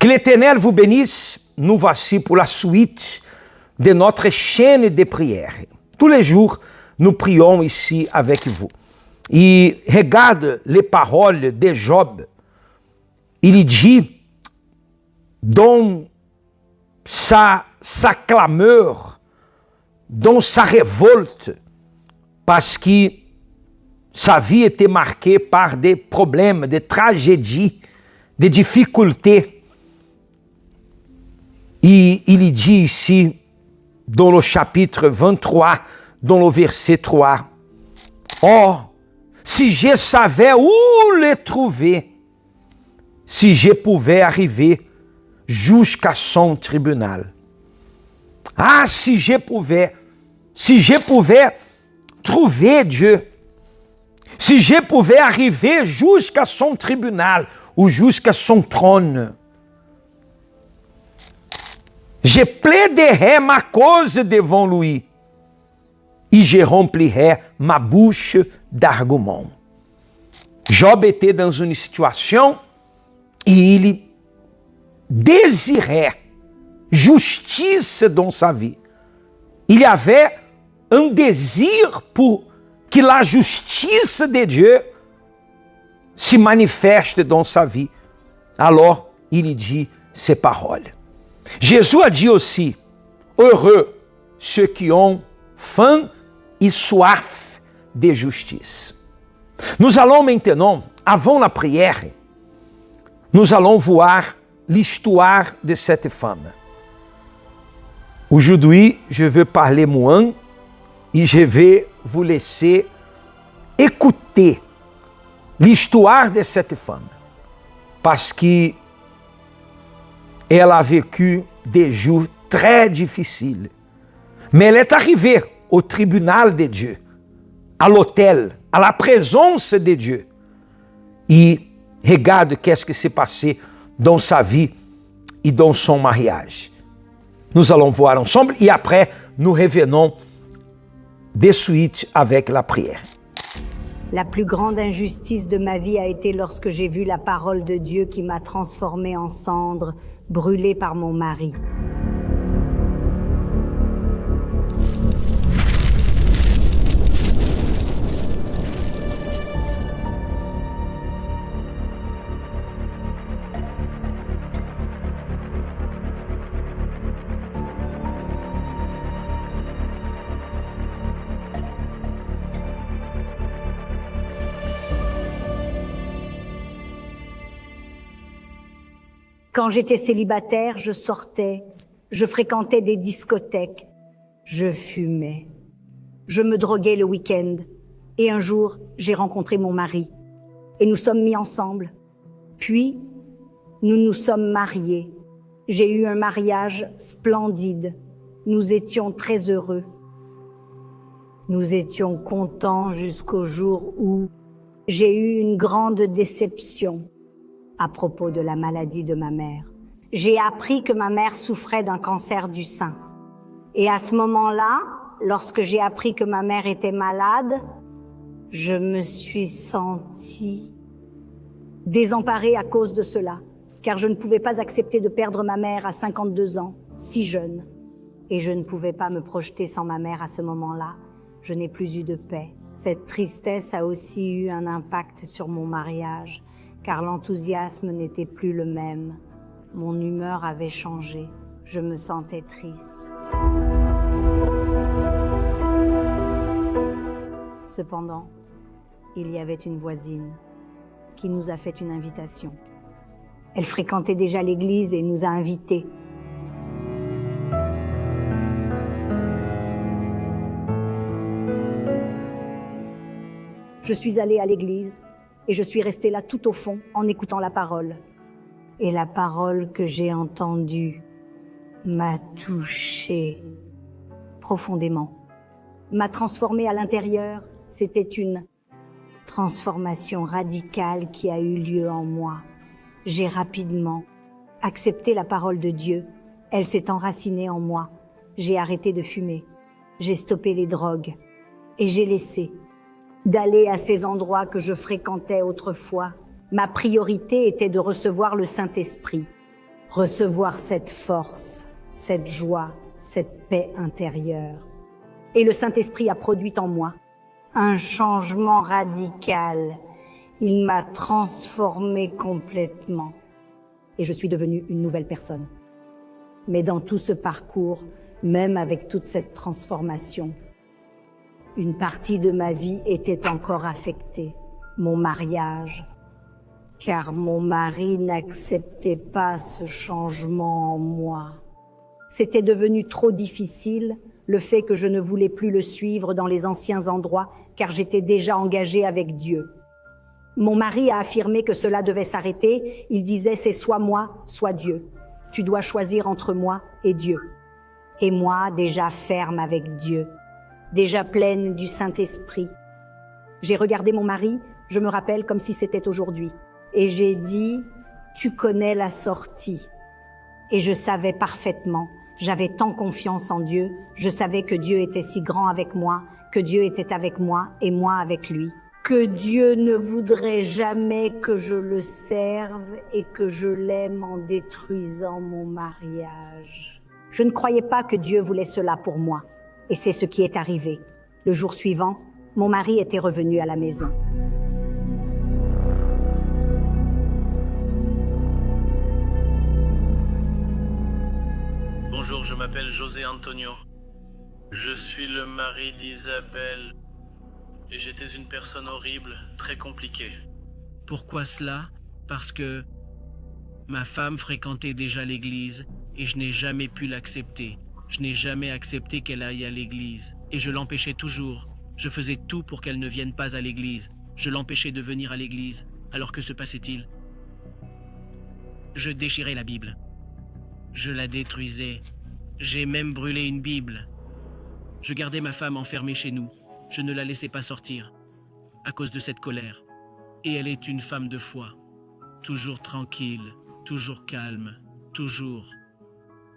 Que l'Éternel vous bénisse. Nous voici pour la suite de notre chaîne de prières. Tous les jours, nous prions ici avec vous. Et regarde les paroles de Job. Il dit, dans sa clameur, dans sa révolte, parce que sa vie était marquée par des problèmes, des tragédies, des difficultés. Et il dit ici, dans le chapitre 23, dans le verset 3, « Oh, si je savais où les trouver, si je pouvais arriver jusqu'à son tribunal. » Ah, si je pouvais trouver Dieu, si je pouvais arriver jusqu'à son tribunal ou jusqu'à son trône, je plaiderais ma cause devant lui et je remplirais ma bouche d'arguments. Job était dans une situation et il désirait justice dans sa vie. Il y avait un désir pour que la justice de Dieu se manifeste dans sa vie. Alors, il dit ces paroles. Jésus a dit aussi, heureux ceux qui ont faim et soif de justice. Nous allons maintenant, avant la prière, nous allons voir l'histoire de cette femme. Aujourd'hui, je vais parler moins et je vais vous laisser écouter l'histoire de cette femme. Parce qu'elle a vécu des jours très difficiles. Mais elle est arrivée au tribunal de Dieu, à l'autel, à la présence de Dieu. Et regarde qu'est-ce qui s'est passé dans sa vie et dans son mariage. Nous allons voir ensemble et après, nous revenons de suite avec la prière. La plus grande injustice de ma vie a été lorsque j'ai vu la parole de Dieu qui m'a transformée en cendre, brûlée par mon mari. Quand j'étais célibataire, je sortais, je fréquentais des discothèques, je fumais, je me droguais le week-end. Et un jour, j'ai rencontré mon mari et nous sommes mis ensemble. Puis, nous nous sommes mariés. J'ai eu un mariage splendide. Nous étions très heureux. Nous étions contents jusqu'au jour où j'ai eu une grande déception à propos de la maladie de ma mère. J'ai appris que ma mère souffrait d'un cancer du sein. Et à ce moment-là, lorsque j'ai appris que ma mère était malade, je me suis sentie désemparée à cause de cela, car je ne pouvais pas accepter de perdre ma mère à 52 ans, si jeune. Et je ne pouvais pas me projeter sans ma mère à ce moment-là. Je n'ai plus eu de paix. Cette tristesse a aussi eu un impact sur mon mariage, car l'enthousiasme n'était plus le même. Mon humeur avait changé. Je me sentais triste. Cependant, il y avait une voisine qui nous a fait une invitation. Elle fréquentait déjà l'église et nous a invités. Je suis allée à l'église et je suis restée là tout au fond en écoutant la parole. Et la parole que j'ai entendue m'a touchée profondément, m'a transformée à l'intérieur. C'était une transformation radicale qui a eu lieu en moi. J'ai rapidement accepté la parole de Dieu. Elle s'est enracinée en moi. J'ai arrêté de fumer. J'ai stoppé les drogues. Et j'ai laissé d'aller à ces endroits que je fréquentais autrefois. Ma priorité était de recevoir le Saint-Esprit. recevoir cette force, cette joie, cette paix intérieure. Et le Saint-Esprit a produit en moi un changement radical. Il m'a transformée complètement. Et je suis devenue une nouvelle personne. Mais dans tout ce parcours, même avec toute cette transformation, une partie de ma vie était encore affectée, mon mariage, car mon mari n'acceptait pas ce changement en moi. C'était devenu trop difficile, le fait que je ne voulais plus le suivre dans les anciens endroits, car j'étais déjà engagée avec Dieu. Mon mari a affirmé que cela devait s'arrêter. Il disait, c'est soit moi, soit Dieu. Tu dois choisir entre moi et Dieu. Et moi, déjà ferme avec Dieu, déjà pleine du Saint-Esprit. J'ai regardé mon mari, je me rappelle comme si c'était aujourd'hui. Et j'ai dit, tu connais la sortie. Et je savais parfaitement, j'avais tant confiance en Dieu, je savais que Dieu était si grand avec moi, que Dieu était avec moi et moi avec lui. Que Dieu ne voudrait jamais que je le serve et que je l'aime en détruisant mon mariage. Je ne croyais pas que Dieu voulait cela pour moi. Et c'est ce qui est arrivé. Le jour suivant, mon mari était revenu à la maison. Bonjour, je m'appelle José Antonio. Je suis le mari d'Isabelle. Et j'étais une personne horrible, très compliquée. Pourquoi cela? Parce que ma femme fréquentait déjà l'église et je n'ai jamais pu l'accepter. Je n'ai jamais accepté qu'elle aille à l'église et je l'empêchais toujours. Je faisais tout pour qu'elle ne vienne pas à l'église. Je l'empêchais de venir à l'église. Alors que se passait-il? Je déchirais la Bible. Je la détruisais. J'ai même brûlé une Bible. Je gardais ma femme enfermée chez nous. Je ne la laissais pas sortir, à cause de cette colère. Et elle est une femme de foi, toujours tranquille, toujours calme, toujours.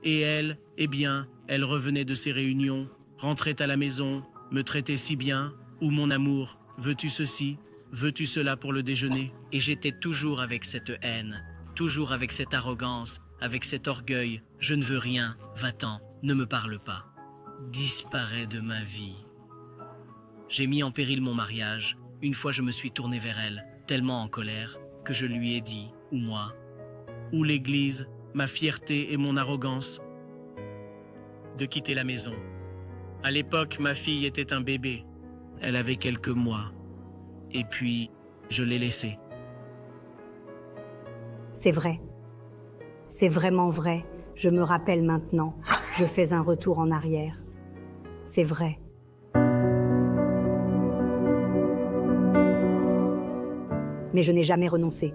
Et elle, eh bien, elle revenait de ses réunions, rentrait à la maison, me traitait si bien, ou mon amour, veux-tu ceci, veux-tu cela pour le déjeuner? Et j'étais toujours avec cette haine, toujours avec cette arrogance, avec cet orgueil, je ne veux rien, va-t'en, ne me parle pas. Disparais de ma vie. J'ai mis en péril mon mariage. Une fois, je me suis tourné vers elle, tellement en colère, que je lui ai dit, ou moi, ou l'église, ma fierté et mon arrogance, de quitter la maison. À l'époque, ma fille était un bébé. Elle avait quelques mois. Et puis, je l'ai laissée. C'est vrai. C'est vraiment vrai. Je me rappelle maintenant. Je fais un retour en arrière. C'est vrai. Mais je n'ai jamais renoncé.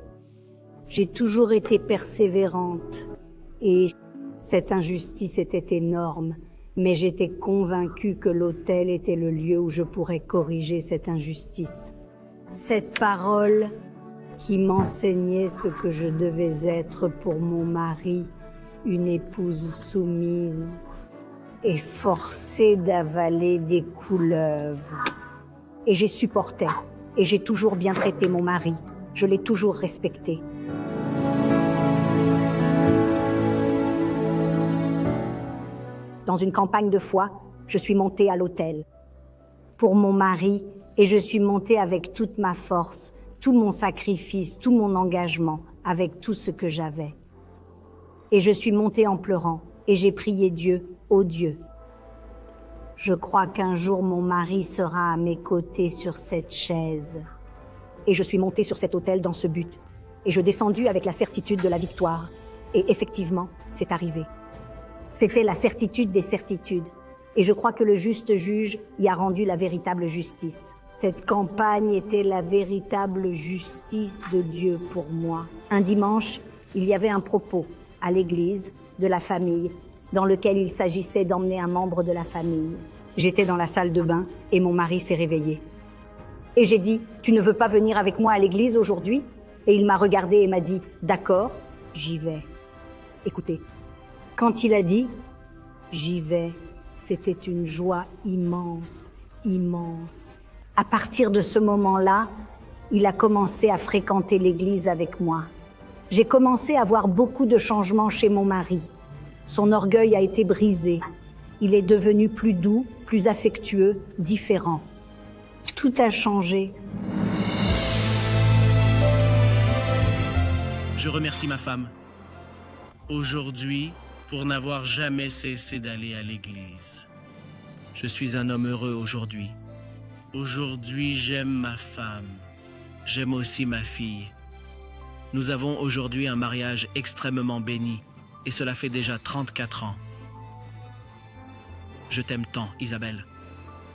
J'ai toujours été persévérante et cette injustice était énorme, mais j'étais convaincue que l'autel était le lieu où je pourrais corriger cette injustice. Cette parole qui m'enseignait ce que je devais être pour mon mari, une épouse soumise et forcée d'avaler des couleuvres. Et j'ai supporté. Et j'ai toujours bien traité mon mari. Je l'ai toujours respecté. Dans une campagne de foi, je suis montée à l'autel pour mon mari et je suis montée avec toute ma force, tout mon sacrifice, tout mon engagement, avec tout ce que j'avais. Et je suis montée en pleurant et j'ai prié Dieu, ô Dieu. Je crois qu'un jour mon mari sera à mes côtés sur cette chaise. Et je suis montée sur cet autel dans ce but. Et je descendus avec la certitude de la victoire. Et effectivement, c'est arrivé. C'était la certitude des certitudes. Et je crois que le juste juge y a rendu la véritable justice. Cette campagne était la véritable justice de Dieu pour moi. Un dimanche, il y avait un propos à l'église de la famille dans lequel il s'agissait d'emmener un membre de la famille. J'étais dans la salle de bain et mon mari s'est réveillé. Et j'ai dit, tu ne veux pas venir avec moi à l'église aujourd'hui? Et il m'a regardé et m'a dit, d'accord, j'y vais. Écoutez, quand il a dit, j'y vais, c'était une joie immense, immense. À partir de ce moment-là, il a commencé à fréquenter l'église avec moi. J'ai commencé à voir beaucoup de changements chez mon mari. Son orgueil a été brisé. Il est devenu plus doux, plus affectueux, différent. Tout a changé. Je remercie ma femme. Aujourd'hui, pour n'avoir jamais cessé d'aller à l'église. Je suis un homme heureux aujourd'hui. Aujourd'hui, j'aime ma femme. J'aime aussi ma fille. Nous avons aujourd'hui un mariage extrêmement béni et cela fait déjà 34 ans. Je t'aime tant, Isabelle.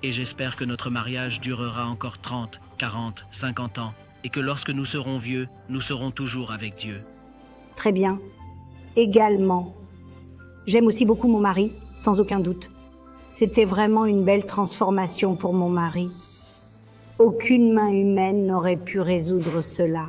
Et j'espère que notre mariage durera encore 30, 40, 50 ans et que lorsque nous serons vieux, nous serons toujours avec Dieu. Très bien. Également. J'aime aussi beaucoup mon mari, sans aucun doute. C'était vraiment une belle transformation pour mon mari. Aucune main humaine n'aurait pu résoudre cela.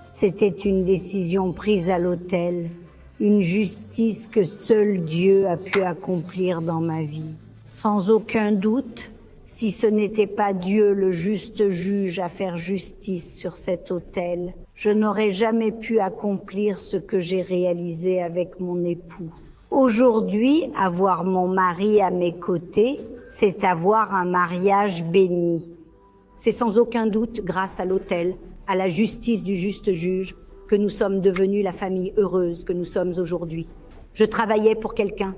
C'était une décision prise à l'autel, une justice que seul Dieu a pu accomplir dans ma vie. Sans aucun doute, si ce n'était pas Dieu le juste juge à faire justice sur cet autel, je n'aurais jamais pu accomplir ce que j'ai réalisé avec mon époux. Aujourd'hui, avoir mon mari à mes côtés, c'est avoir un mariage béni. C'est sans aucun doute grâce à l'autel, à la justice du juste juge, que nous sommes devenus la famille heureuse que nous sommes aujourd'hui. Je travaillais pour quelqu'un.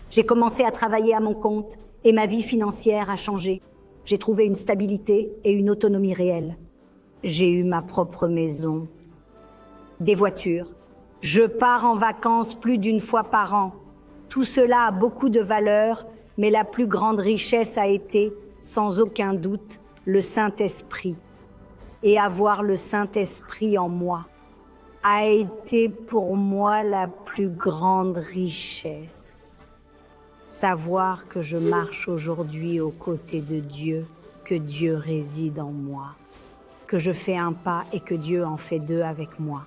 J'ai commencé à travailler à mon compte et ma vie financière a changé. J'ai trouvé une stabilité et une autonomie réelle. J'ai eu ma propre maison, des voitures. Je pars en vacances plus d'une fois par an. Tout cela a beaucoup de valeur, mais la plus grande richesse a été, sans aucun doute, le Saint-Esprit. Et avoir le Saint-Esprit en moi a été pour moi la plus grande richesse. Savoir que je marche aujourd'hui aux côtés de Dieu, que Dieu réside en moi, que je fais un pas et que Dieu en fait deux avec moi.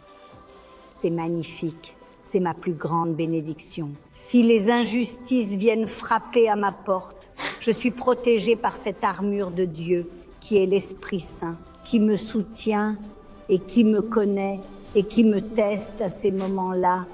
C'est magnifique, c'est ma plus grande bénédiction. Si les injustices viennent frapper à ma porte, je suis protégée par cette armure de Dieu qui est l'Esprit Saint, qui me soutient et qui me connaît et qui me teste à ces moments-là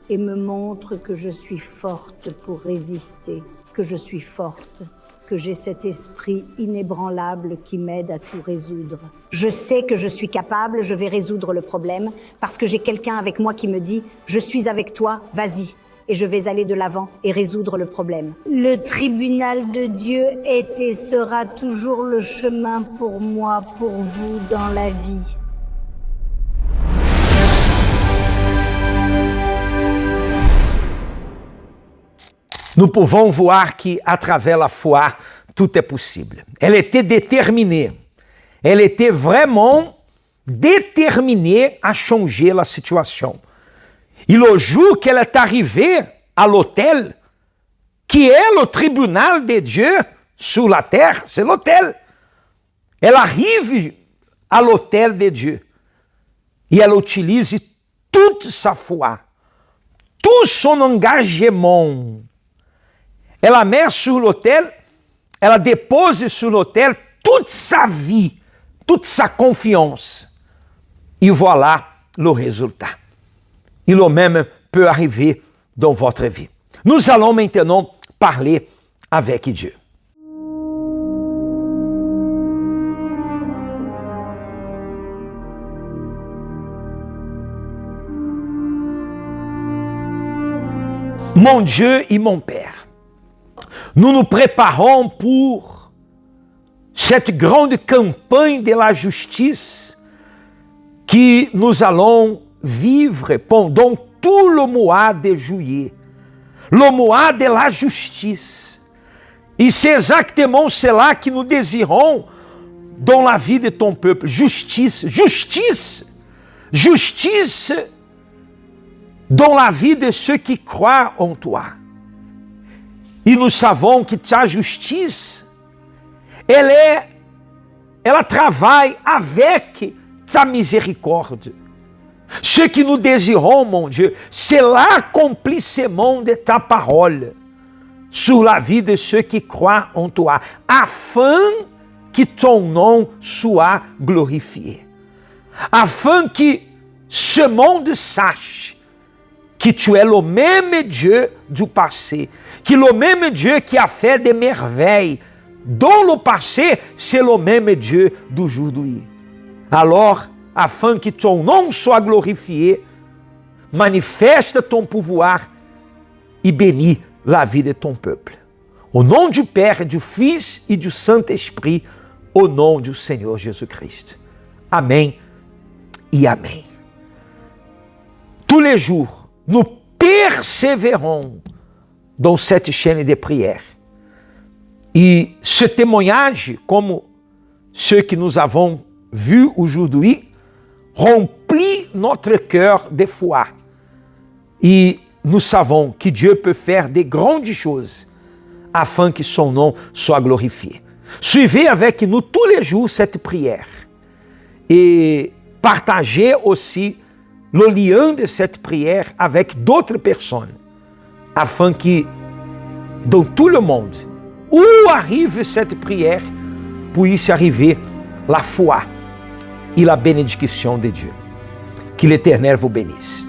et me montre que je suis forte pour résister, que je suis forte, que j'ai cet esprit inébranlable qui m'aide à tout résoudre. Je sais que je suis capable, je vais résoudre le problème parce que j'ai quelqu'un avec moi qui me dit « Je suis avec toi, vas-y ». Et je vais aller de l'avant et résoudre le problème. Le tribunal de Dieu est et sera toujours le chemin pour moi, pour vous dans la vie. Nous pouvons voir qu'à travers la foi, tout est possible. Elle était déterminée. Elle était vraiment déterminée à changer la situation. Et le jour qu'elle est arrivée à l'autel, qui est le tribunal de Dieu sur la terre, c'est l'autel. Elle arrive à l'autel de Dieu et elle utilise toute sa foi, tout son engagement. Elle met sur l'autel, elle dépose sur l'autel toute sa vie, toute sa confiance. Et voilà le résultat. Et le même peut arriver dans votre vie. Nous allons maintenant parler avec Dieu. Mon Dieu et mon Père, nous nous préparons pour cette grande campagne de la justice que nous allons vivre pendant tout le mois de juillet, le mois de la justice. Et c'est exactement cela que nous désirons dans la vie de ton peuple. Justice, justice, justice dans la vie de ceux qui croient en toi. Et nous savons que ta justice, ela travaille avec ta miséricorde. Ce que nous désirons, mon Dieu, c'est l'accomplissement de ta parole sur la vie de ceux qui croient en toi, afin que ton nom soit glorifié, afin que ce monde sache que tu es le même Dieu du passé, que le même Dieu qui a fait des merveilles dans le passé, c'est le même Dieu d'aujourd'hui. Alors, afin que ton nom soit glorifié, manifeste ton pouvoir e bénis la vie de ton peuple. Au nom du Père, du Fils e du Saint-Esprit, au nom du Seigneur Jésus-Christ. Amen e amém. Tous les jours, nous persévérons dans cette chaîne de prière. E ce témoignage, comme ceux que nous avons vus aujourd'hui, remplit notre cœur de foi. E nous savons que Dieu peut faire de grandes choses afin que son nom soit glorifié. Suivez avec nous tous les jours cette prière et partagez aussi le lien de cette prière avec d'autres personnes afin que dans tout le monde où arrive cette prière puisse arriver la foi e la bénédiction de Dieu. Que l'Éternel vous bénisse.